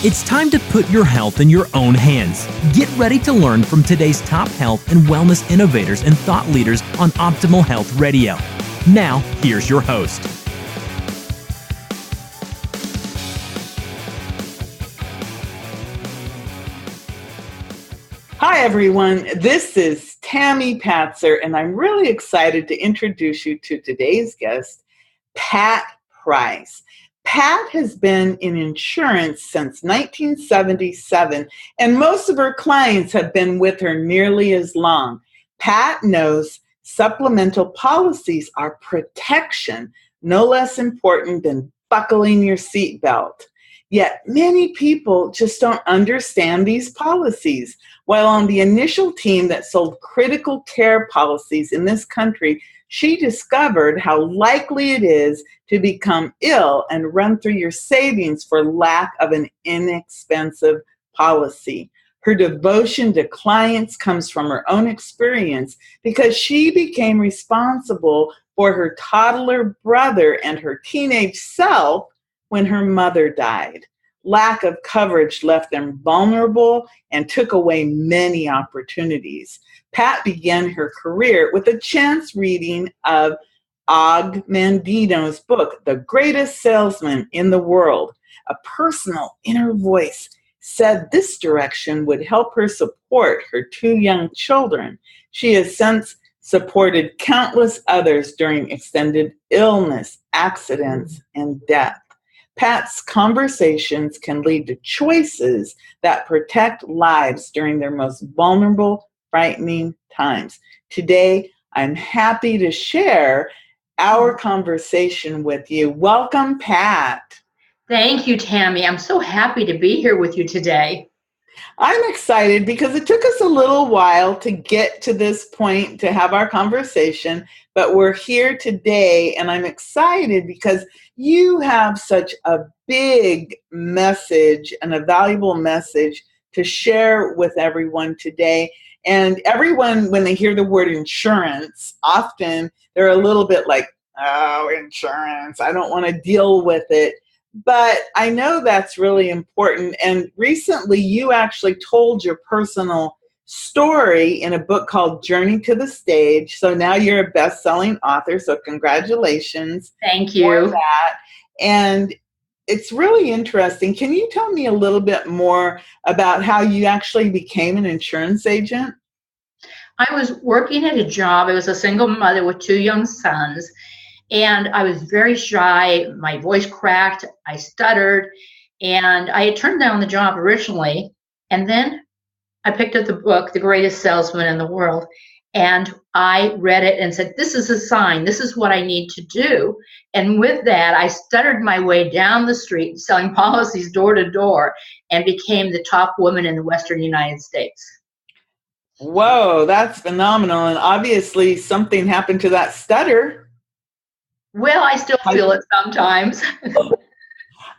It's time to put your health in your own hands. Get ready to learn from today's top health and wellness innovators and thought leaders on Optimal Health Radio. Now, here's your host. Hi, everyone. This is Tammy Patzer, and I'm really excited to introduce you to today's guest, Pat Price. Pat has been in insurance since 1977, and most of her clients have been with her nearly as long. Pat knows supplemental policies are protection, no less important than buckling your seatbelt. Yet many people just don't understand these policies. While on the initial team that sold critical care policies in this country, she discovered how likely it is to become ill and run through your savings for lack of an inexpensive policy. Her devotion to clients comes from her own experience because she became responsible for her toddler brother and her teenage self when her mother died. Lack of coverage left them vulnerable and took away many opportunities. Pat began her career with a chance reading of Og Mandino's book, The Greatest Salesman in the World. A personal inner voice said this direction would help her support her two young children. She has since supported countless others during extended illness, accidents, and death. Pat's conversations can lead to choices that protect lives during their most vulnerable, frightening times. Today, I'm happy to share our conversation with you. Welcome, Pat. Thank you, Tammy. I'm so happy to be here with you today. I'm excited because it took us a little while to get to this point to have our conversation, but we're here today, and I'm excited because you have such a big message and a valuable message to share with everyone today. And everyone, when they hear the word insurance, often they're a little bit like, oh, insurance, I don't want to deal with it. But I know that's really important. And recently you actually told your personal story in a book called Journey to the Stage. So now you're a best-selling author. So congratulations. Thank you. For that. And it's really interesting. Can you tell me a little bit more about how you actually became an insurance agent? I was working at a job. I was a single mother with two young sons. And I was very shy. My voice cracked. I stuttered. And I had turned down the job originally. And then I picked up the book, The Greatest Salesman in the World. And I read it and said, this is a sign. This is what I need to do. And with that, I stuttered my way down the street selling policies door to door and became the top woman in the Western United States. Whoa, that's phenomenal. And obviously something happened to that stutter. Well, I still feel it sometimes.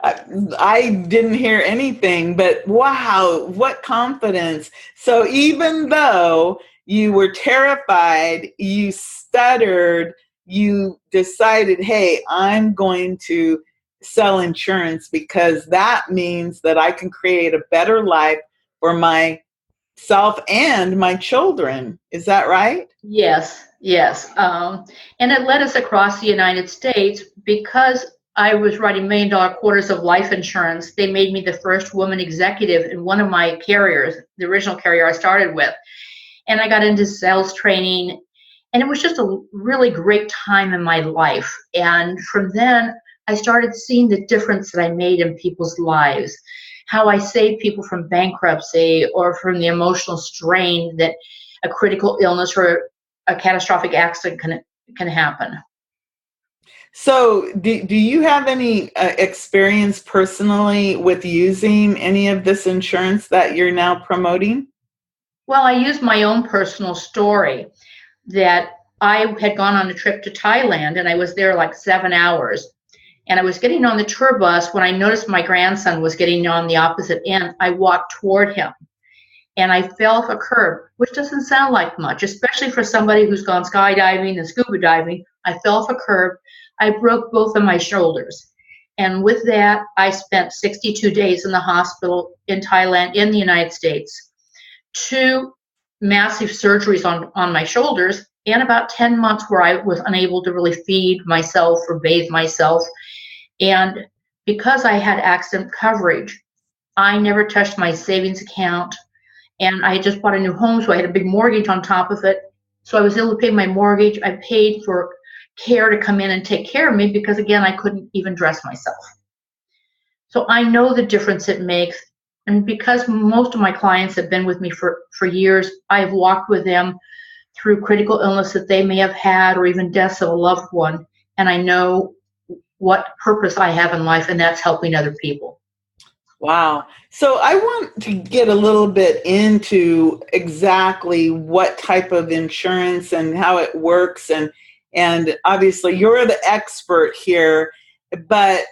I didn't hear anything, but wow, what confidence. So even though you were terrified, you stuttered, you decided, hey, I'm going to sell insurance because that means that I can create a better life for myself and my children. Is that right? Yes. And it led us across the United States because I was writing $1 million quarters of life insurance. They made me the first woman executive in one of my carriers, the original carrier I started with. And I got into sales training, and it was just a really great time in my life. And from then, I started seeing the difference that I made in people's lives, how I saved people from bankruptcy or from the emotional strain that a critical illness or a catastrophic accident can happen. So do you have any experience personally with using any of this insurance that you're now promoting? Well, I used my own personal story that I had gone on a trip to Thailand and I was there like 7 hours. And I was getting on the tour bus when I noticed my grandson was getting on the opposite end. I walked toward him. And I fell off a curb, which doesn't sound like much, especially for somebody who's gone skydiving and scuba diving. I fell off a curb. I broke both of my shoulders. And with that, I spent 62 days in the hospital in Thailand, in the United States, 2 massive surgeries on my shoulders, and about 10 months where I was unable to really feed myself or bathe myself. And because I had accident coverage, I never touched my savings account. And I just bought a new home, so I had a big mortgage on top of it. So I was able to pay my mortgage. I paid for care to come in and take care of me because, again, I couldn't even dress myself. So I know the difference it makes. And because most of my clients have been with me for years, I've walked with them through critical illness that they may have had or even deaths of a loved one. And I know what purpose I have in life, and that's helping other people. Wow. So I want to get a little bit into exactly what type of insurance and how it works. And obviously you're the expert here, but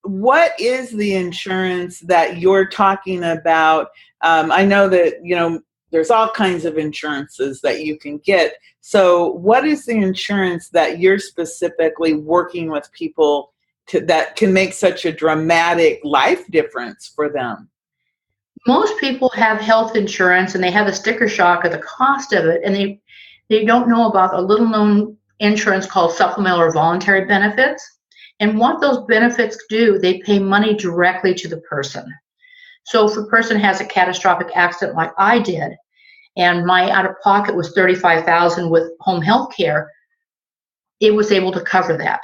what is the insurance that you're talking about? I know that, there's all kinds of insurances that you can get. So what is the insurance that you're specifically working with people that can make such a dramatic life difference for them? Most people have health insurance and they have a sticker shock of the cost of it, and they don't know about a little known insurance called supplemental or voluntary benefits. And what those benefits do, they pay money directly to the person. So if a person has a catastrophic accident like I did, and my out-of-pocket was $35,000 with home health care, it was able to cover that.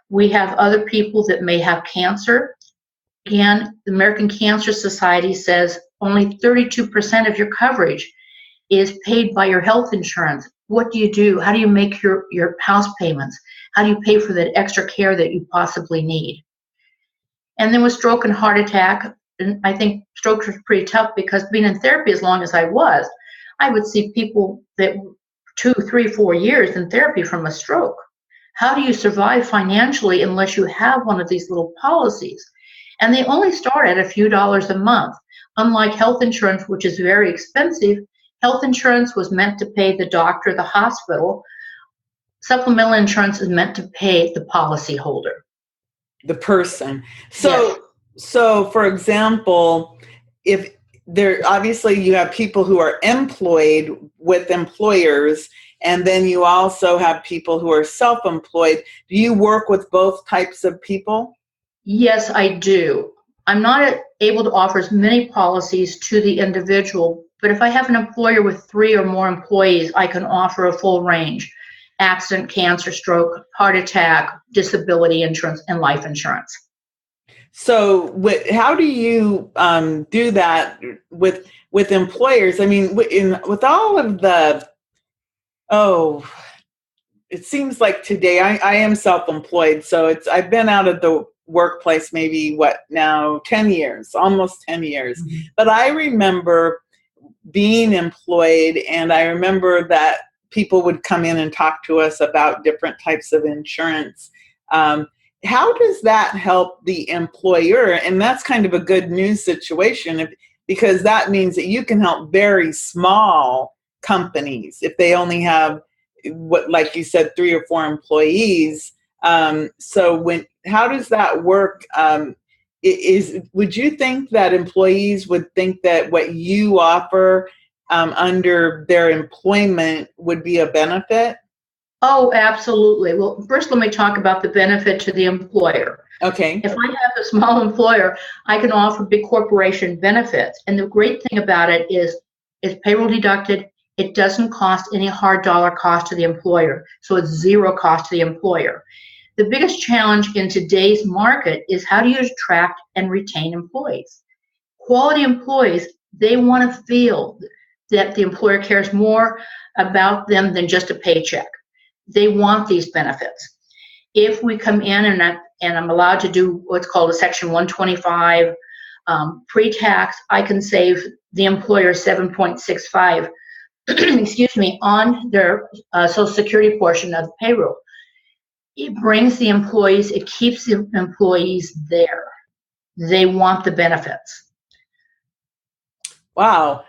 We have other people that may have cancer. Again, the American Cancer Society says only 32% of your coverage is paid by your health insurance. What do you do? How do you make your house payments? How do you pay for that extra care that you possibly need? And then with stroke and heart attack, and I think stroke was pretty tough because being in therapy as long as I was, I would see people that 2, 3, 4 years in therapy from a stroke. How do you survive financially unless you have one of these little policies? And they only start at a few dollars a month. Unlike health insurance, which is very expensive, health insurance was meant to pay the doctor, the hospital. Supplemental insurance is meant to pay the policyholder. The person. Yes. So for example, if there, obviously you have people who are employed with employers, and then you also have people who are self-employed. Do you work with both types of people? Yes, I do. I'm not able to offer as many policies to the individual, but if I have an employer with 3 or more employees, I can offer a full range: accident, cancer, stroke, heart attack, disability insurance, and life insurance. So how do you do that with employers? I mean, with all of the, it seems like today I am self-employed. So I've been out of the workplace maybe 10 years, almost 10 years. Mm-hmm. But I remember being employed, and I remember that people would come in and talk to us about different types of insurance. How does that help the employer? And that's kind of a good news situation, because that means that you can help very small companies if they only have, like you said, 3 or 4 employees. So how does that work? Would you think that employees would think that what you offer under their employment would be a benefit? Oh, absolutely. Well, first let me talk about the benefit to the employer. Okay. If I have a small employer, I can offer big corporation benefits. And the great thing about it is it's payroll deducted. It doesn't cost any hard dollar cost to the employer. So it's zero cost to the employer. The biggest challenge in today's market is how do you attract and retain employees? Quality employees, they want to feel that the employer cares more about them than just a paycheck. They want these benefits. If we come in and I'm allowed to do what's called a Section 125 pre-tax, I can save the employer 7.65, excuse me, on their Social Security portion of the payroll. It brings the employees, it keeps the employees there. They want the benefits. Wow.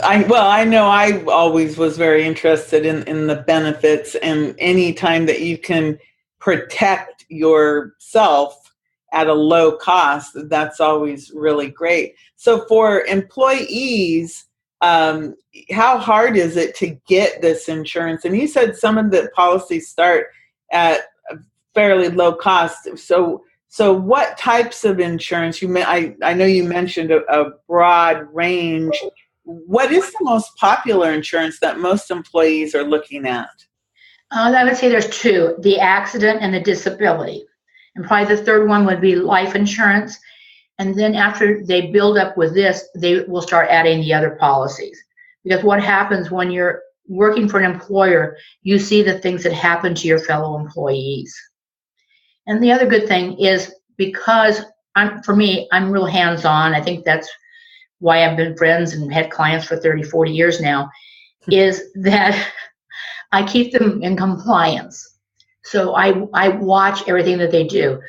I know I always was very interested in the benefits, and any time that you can protect yourself at a low cost, that's always really great. So for employees, how hard is it to get this insurance? And you said some of the policies start at a fairly low cost. So what types of insurance? I know you mentioned a broad range. What is the most popular insurance that most employees are looking at? I would say there's two, the accident and the disability. And probably the third one would be life insurance. And then after they build up with this, they will start adding the other policies. Because what happens when you're working for an employer, you see the things that happen to your fellow employees. And the other good thing is because for me, I'm real hands-on. I think that's why I've been friends and had clients for 30, 40 years now, is that I keep them in compliance. So I watch everything that they do.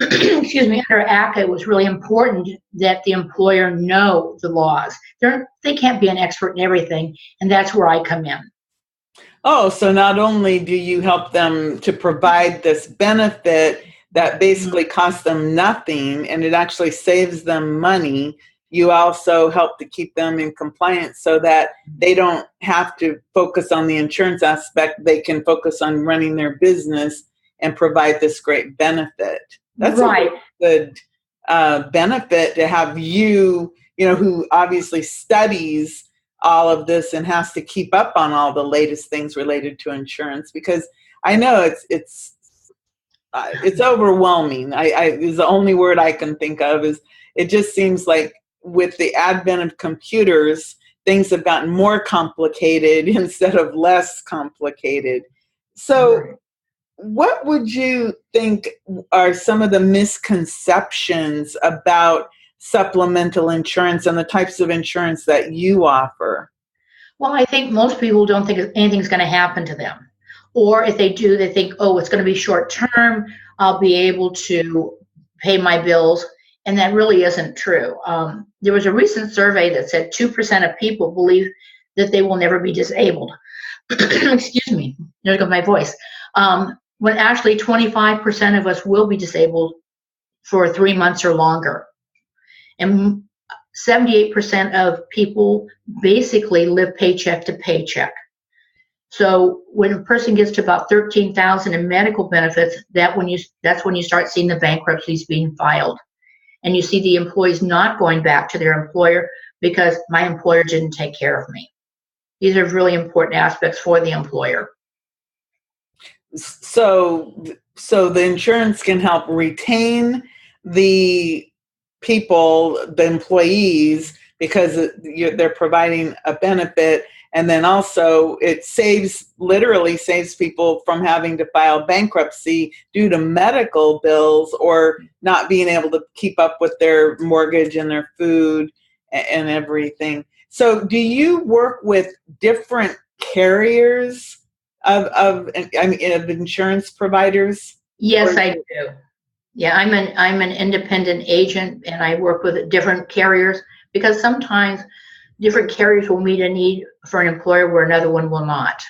Excuse me, under ACCA, it was really important that the employer know the laws. They can't be an expert in everything, and that's where I come in. Oh, so not only do you help them to provide this benefit that basically costs them nothing and it actually saves them money, you also help to keep them in compliance so that they don't have to focus on the insurance aspect. They can focus on running their business and provide this great benefit. That's right. A good benefit to have you, who obviously studies all of this and has to keep up on all the latest things related to insurance, because I know it's overwhelming. Is the only word I can think of. Is it just seems like with the advent of computers, things have gotten more complicated instead of less complicated. So what would you think are some of the misconceptions about supplemental insurance and the types of insurance that you offer? Well, I think most people don't think anything's going to happen to them. Or if they do, they think, oh, it's going to be short term. I'll be able to pay my bills. And that really isn't true. There was a recent survey that said 2% of people believe that they will never be disabled. Excuse me, there goes my voice. When actually 25% of us will be disabled for 3 months or longer. And 78% of people basically live paycheck to paycheck. So when a person gets to about $13,000 in medical benefits, that's when you start seeing the bankruptcies being filed. And you see the employees not going back to their employer because my employer didn't take care of me. These are really important aspects for the employer. So the insurance can help retain the people, the employees, because they're providing a benefit. And then also it literally saves people from having to file bankruptcy due to medical bills or not being able to keep up with their mortgage and their food and everything. So do you work with different carriers of insurance providers? Yes, I do. Yeah, I'm an independent agent, and I work with different carriers because sometimes different carriers will meet a need for an employer where another one will not.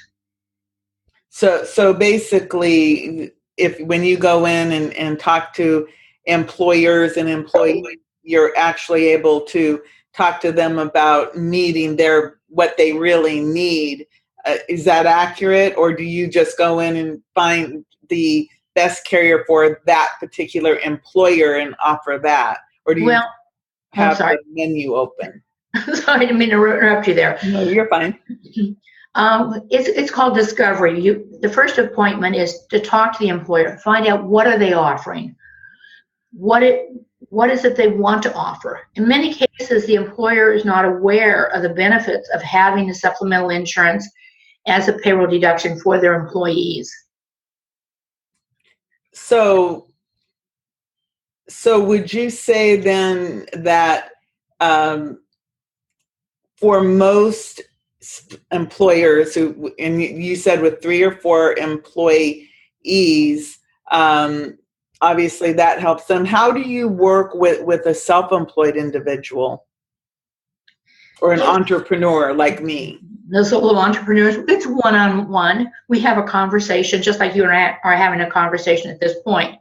So basically, when you go in and talk to employers and employees, you're actually able to talk to them about meeting what they really need. Is that accurate, or do you just go in and find the best carrier for that particular employer and offer that, or do you have the menu open? Sorry, I didn't mean to interrupt you there. No, you're fine. It's called discovery. The first appointment is to talk to the employer, find out what are they offering, what is it they want to offer. In many cases, the employer is not aware of the benefits of having the supplemental insurance as a payroll deduction for their employees. So would you say then that for most employers and you said with 3 or 4 employees, obviously that helps them. How do you work with a self-employed individual or an entrepreneur like me? The solo entrepreneurs, it's one-on-one. We have a conversation just like you and I are having a conversation at this point.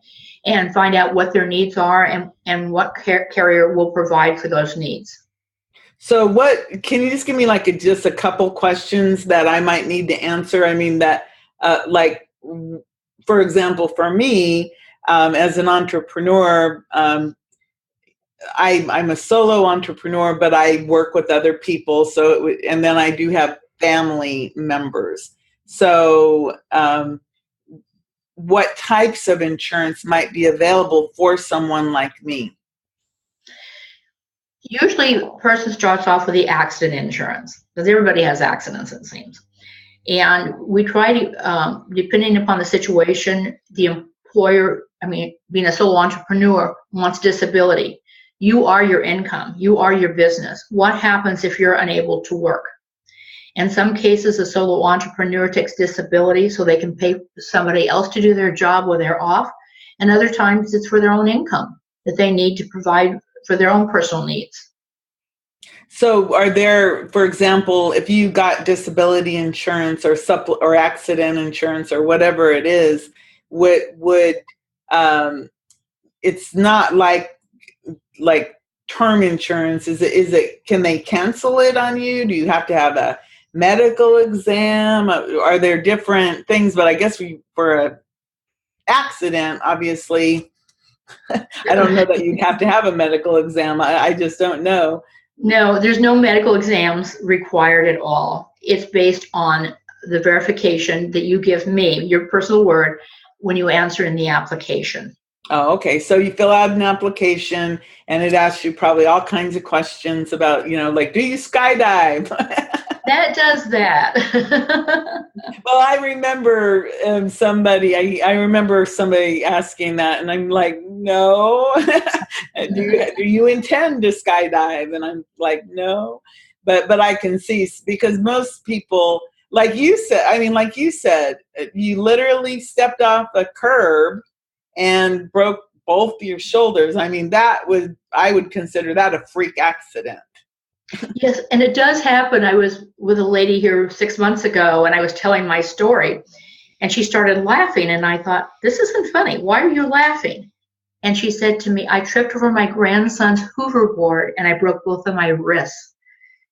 and find out what their needs are and what carrier will provide for those needs. So can you just give me just a couple questions that I might need to answer? I mean, for example, for me, as an entrepreneur, I'm a solo entrepreneur, but I work with other people. And then I do have family members. So what types of insurance might be available for someone like me? Usually a person starts off with the accident insurance because everybody has accidents, it seems. And we try to, depending upon the situation, the employer, being a solo entrepreneur, wants disability. You are your income. You are your business. What happens if you're unable to work? In some cases, a solo entrepreneur takes disability so they can pay somebody else to do their job while they're off. And other times it's for their own income that they need to provide for their own personal needs. So are there, for example, if you got disability insurance or accident insurance or whatever it is, it's not like term insurance, can they cancel it on you? Do you have to have a medical exam? Are there different things? But I guess for an accident, obviously, I don't know that you'd have to have a medical exam. I just don't know. No, there's no medical exams required at all. It's based on the verification that you give me, your personal word, when you answer in the application. Oh, okay. So you fill out an application and it asks you probably all kinds of questions about, do you skydive? That does that. Well, I remember I remember somebody asking that, and I'm like, no. do you intend to skydive? And I'm like, no. But I can see, because most people, like you said, you literally stepped off a curb and broke both your shoulders. I mean, I would consider that a freak accident. Yes, and it does happen. I was with a lady here 6 months ago, and I was telling my story, and she started laughing, and I thought, this isn't funny. Why are you laughing? And she said to me, I tripped over my grandson's hoverboard, and I broke both of my wrists.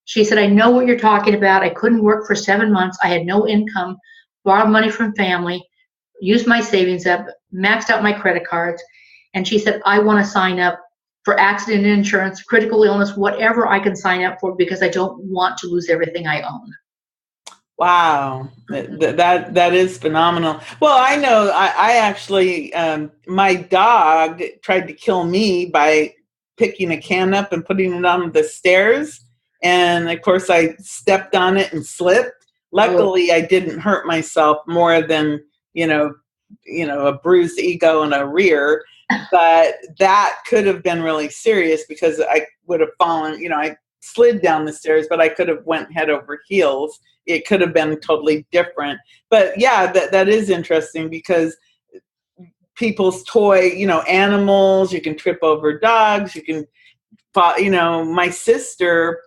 She said, I know what you're talking about. I couldn't work for 7 months. I had no income, borrowed money from family, used my savings up, maxed out my credit cards. And she said, I want to sign up for accident insurance, critical illness, whatever I can sign up for, because I don't want to lose everything I own. Wow, that is phenomenal. Well, I know I actually, my dog tried to kill me by picking a can up and putting it on the stairs. And of course I stepped on it and slipped. Luckily, I didn't hurt myself more than, a bruised ego and a rear. But that could have been really serious, because I would have fallen, I slid down the stairs, but I could have went head over heels. It could have been totally different. But yeah, that is interesting, because people's toy, animals, you can trip over dogs, you can, my sister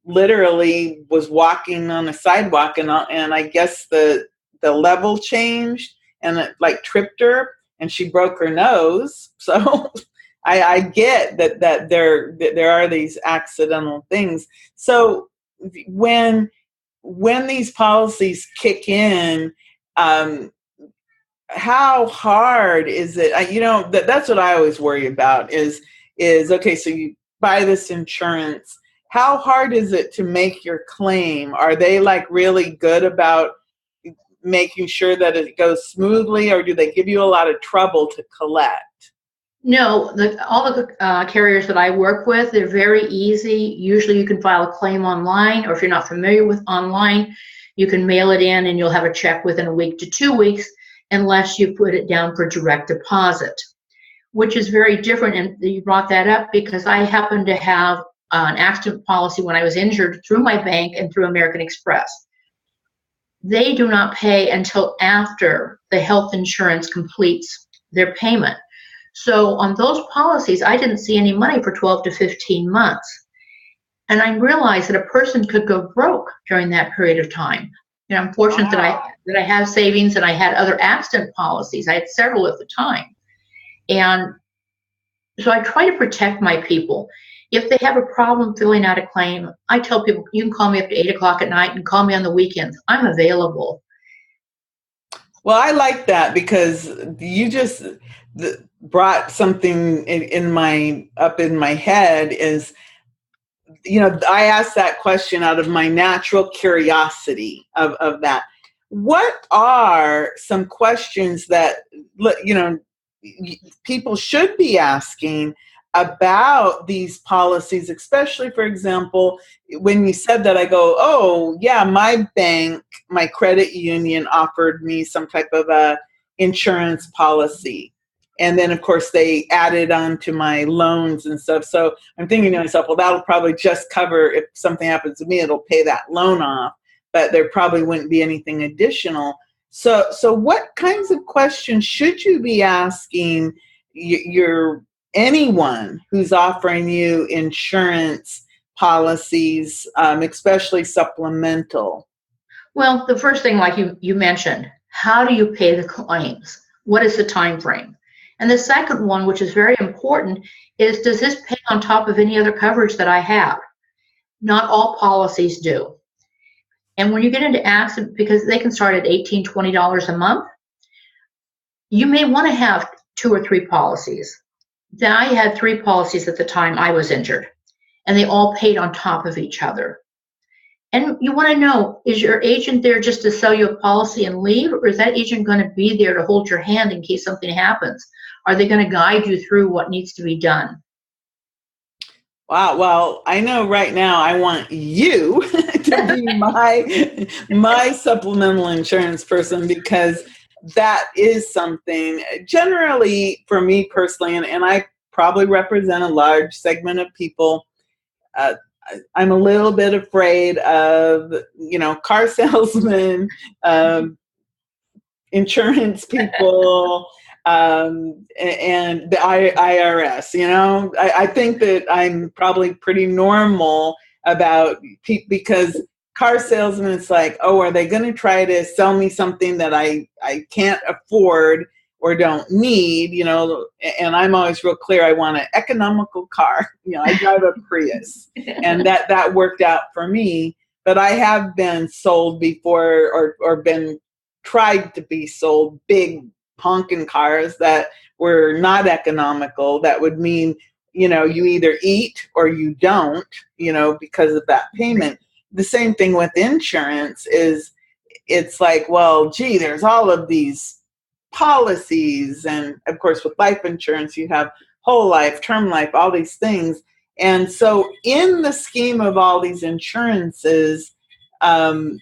literally was walking on a sidewalk, and I guess the level changed and it tripped her, and she broke her nose. So I get that there are these accidental things. So when these policies kick in, how hard is it? That's what I always worry about is okay, so you buy this insurance. How hard is it to make your claim? Are they really good about making sure that it goes smoothly, or do they give you a lot of trouble to collect? No, all the carriers that I work with, they're very easy. Usually you can file a claim online, or if you're not familiar with online, you can mail it in and you'll have a check within a week to 2 weeks, unless you put it down for direct deposit, which is very different. And you brought that up because I happen to have an accident policy when I was injured through my bank and through American Express. They do not pay until after the health insurance completes their payment. So on those policies, I didn't see any money for 12 to 15 months. And I realized that a person could go broke during that period of time. I'm fortunate Wow. that I have savings, and I had other accident policies. I had several at the time. And so I try to protect my people. If they have a problem filling out a claim, I tell people, you can call me up to 8 o'clock at night and call me on the weekends. I'm available. Well, I like that because you just brought something in my head is, I asked that question out of my natural curiosity of that. What are some questions that, people should be asking about these policies, especially, for example, when you said that, I go, oh, yeah, my bank, my credit union offered me some type of a insurance policy. And then, of course, they added on to my loans and stuff. So I'm thinking to myself, well, that'll probably just cover if something happens to me, it'll pay that loan off, but there probably wouldn't be anything additional. So what kinds of questions should you be asking your anyone who's offering you insurance policies, especially supplemental? Well, the first thing, like you mentioned, how do you pay the claims? What is the time frame? And the second one, which is very important, is does this pay on top of any other coverage that I have? Not all policies do. And when you get into accident, because they can start at $18, $20 a month, you may want to have 2 or 3 policies. Then I had 3 policies at the time I was injured, and they all paid on top of each other. And you want to know, is your agent there just to sell you a policy and leave, or is that agent going to be there to hold your hand in case something happens? Are they going to guide you through what needs to be done? Wow. Well, I know right now I want you to be my supplemental insurance person, because that is something generally for me personally, and I probably represent a large segment of people. I'm a little bit afraid of, car salesmen, insurance people, and the IRS. I think that I'm probably pretty normal about because car salesmen, it's like, oh, are they going to try to sell me something that I can't afford or don't need, and I'm always real clear. I want an economical car. I drive a Prius, and that worked out for me. But I have been sold before, or been tried to be sold big honking cars that were not economical. That would mean, you either eat or you don't, because of that payment. The same thing with insurance is, it's like, well, gee, there's all of these policies, and of course with life insurance you have whole life, term life, all these things. And so in the scheme of all these insurances, the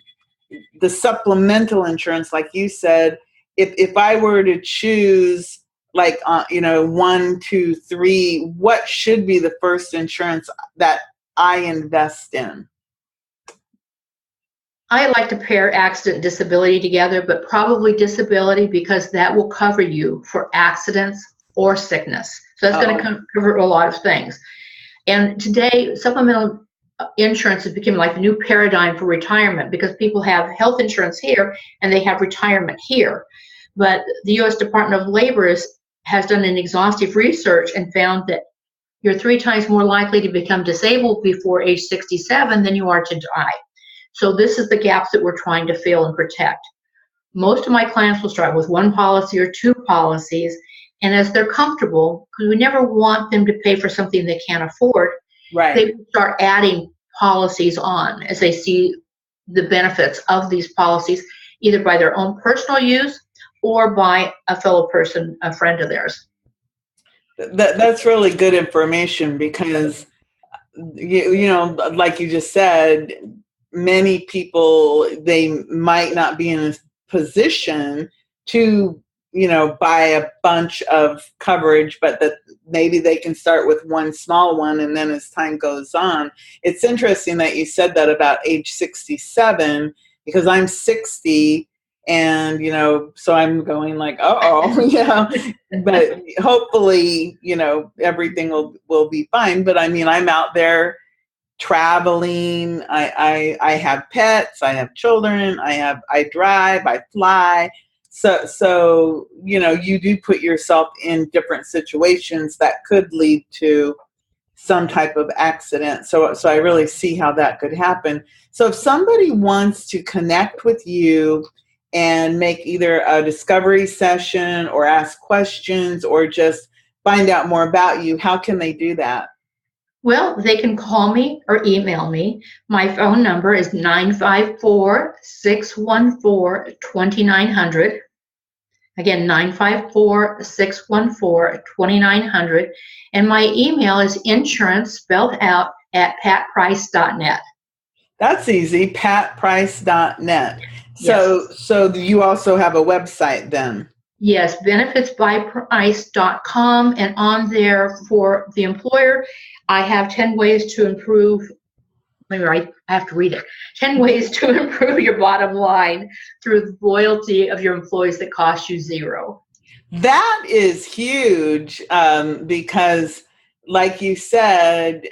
supplemental insurance, like you said, if I were to choose, like, 1, 2, 3, what should be the first insurance that I invest in? I like to pair accident and disability together, but probably disability, because that will cover you for accidents or sickness. So that's going to cover a lot of things. And today, supplemental insurance has become like the new paradigm for retirement, because people have health insurance here and they have retirement here. But the U.S. Department of Labor has done an exhaustive research and found that you're 3 times more likely to become disabled before age 67 than you are to die. So this is the gaps that we're trying to fill and protect. Most of my clients will start with 1 policy or 2 policies, and as they're comfortable, because we never want them to pay for something they can't afford, right, they start adding policies on as they see the benefits of these policies, either by their own personal use or by a fellow person, a friend of theirs. That's really good information, because like you just said, many people, they might not be in a position to buy a bunch of coverage, but that maybe they can start with 1 small one, and then as time goes on. It's interesting that you said that about age 67, because I'm 60, and so I'm going like, but hopefully everything will be fine. But I mean, I'm out there traveling. I have pets. I have children. I drive. I fly. So you do put yourself in different situations that could lead to some type of accident. So I really see how that could happen. So if somebody wants to connect with you and make either a discovery session or ask questions or just find out more about you, how can they do that? Well, they can call me or email me. My phone number is 954-614-2900. Again, 954-614-2900. And my email is insurance spelled out at patprice.net. That's easy, patprice.net. Yes. So you also have a website then? Yes, benefitsbyprice.com. And on there for the employer, I have 10 ways to improve. I have to read it. 10 ways to improve your bottom line through the loyalty of your employees that cost you zero. That is huge because, like you said,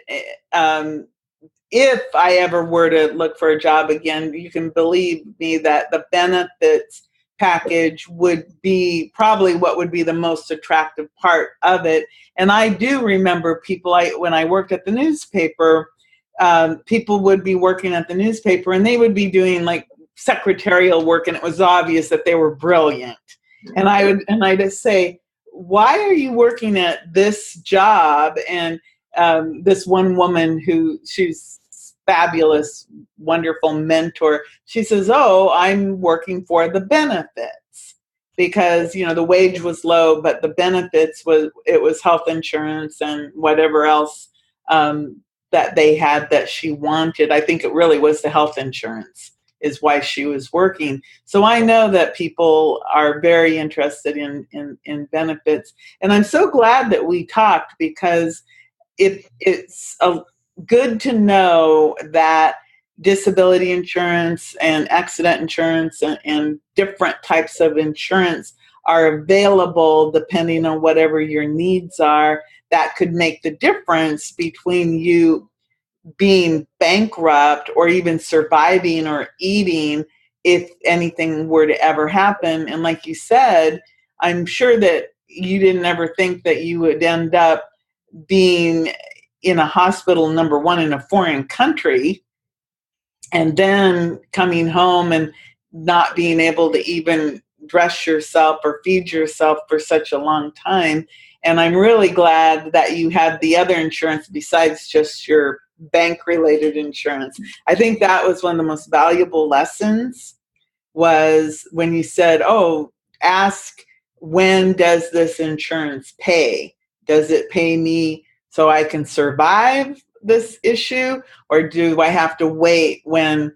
if I ever were to look for a job again, you can believe me that the benefits package would be probably what would be the most attractive part of it. And I do remember people, when I worked at the newspaper, people would be working at the newspaper and they would be doing like secretarial work, and it was obvious that they were brilliant. And I'd just say, why are you working at this job? And this one woman she's fabulous, wonderful mentor, she says, oh, I'm working for the benefits because, the wage was low, but the benefits was health insurance and whatever else that they had that she wanted. I think it really was the health insurance is why she was working. So I know that people are very interested in benefits. And I'm so glad that we talked because it's good to know that disability insurance and accident insurance and different types of insurance are available depending on whatever your needs are. That could make the difference between you being bankrupt or even surviving or eating if anything were to ever happen. And like you said, I'm sure that you didn't ever think that you would end up being in a hospital, number one, in a foreign country, and then coming home and not being able to even dress yourself or feed yourself for such a long time. And I'm really glad that you had the other insurance besides just your bank-related insurance. I think that was one of the most valuable lessons was when you said, oh, ask, when does this insurance pay? Does it pay me so I can survive this issue? Or do I have to wait when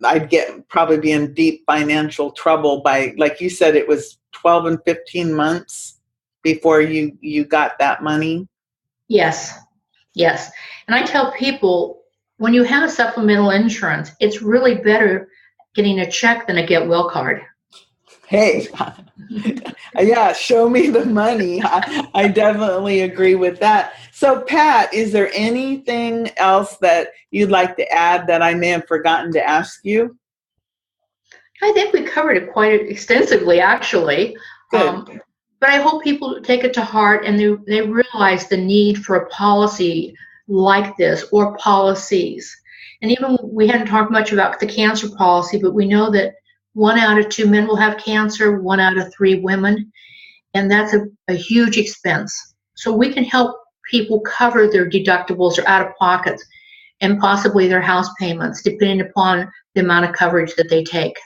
I'd probably be in deep financial trouble by, like you said, it was 12 and 15 months before you got that money? Yes. And I tell people, when you have supplemental insurance, it's really better getting a check than a get well card. Hey, yeah, show me the money. I definitely agree with that. So, Pat, is there anything else that you'd like to add that I may have forgotten to ask you? I think we covered it quite extensively, actually. Good. But I hope people take it to heart and they realize the need for a policy like this or policies. And even we hadn't talked much about the cancer policy, but we know that 1 out of 2 men will have cancer, 1 out of 3 women, and that's a huge expense. So we can help people cover their deductibles or out of pockets and possibly their house payments, depending upon the amount of coverage that they take.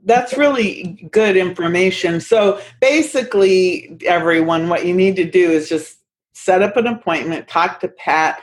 That's really good information. So basically, everyone, what you need to do is just set up an appointment, talk to Pat,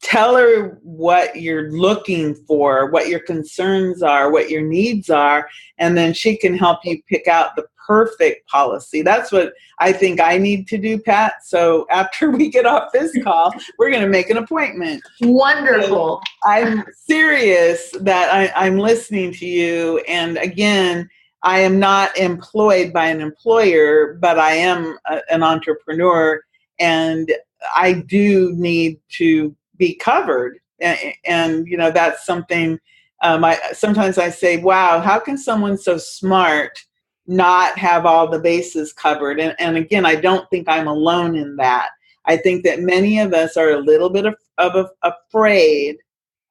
tell her what you're looking for, what your concerns are, what your needs are, and then she can help you pick out the perfect policy. That's what I think I need to do, Pat. So after we get off this call, we're going to make an appointment. Wonderful. So I'm serious that I'm listening to you. And again, I am not employed by an employer, but I am an entrepreneur, and I do need to be covered. And that's something sometimes I say, wow, how can someone so smart not have all the bases covered? And again, I don't think I'm alone in that. I think that many of us are a little bit afraid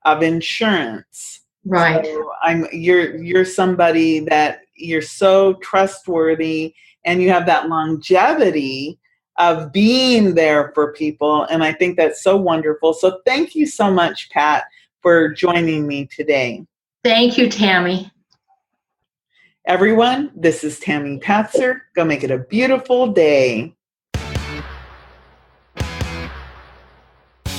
of insurance. Right. So you're somebody that you're so trustworthy, and you have that longevity of being there for people. And I think that's so wonderful. So thank you so much, Pat, for joining me today. Thank you, Tammy. Everyone, this is Tammy Patzer. Go make it a beautiful day.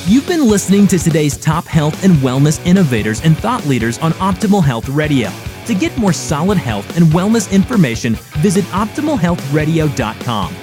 You've been listening to today's top health and wellness innovators and thought leaders on Optimal Health Radio. To get more solid health and wellness information, visit optimalhealthradio.com.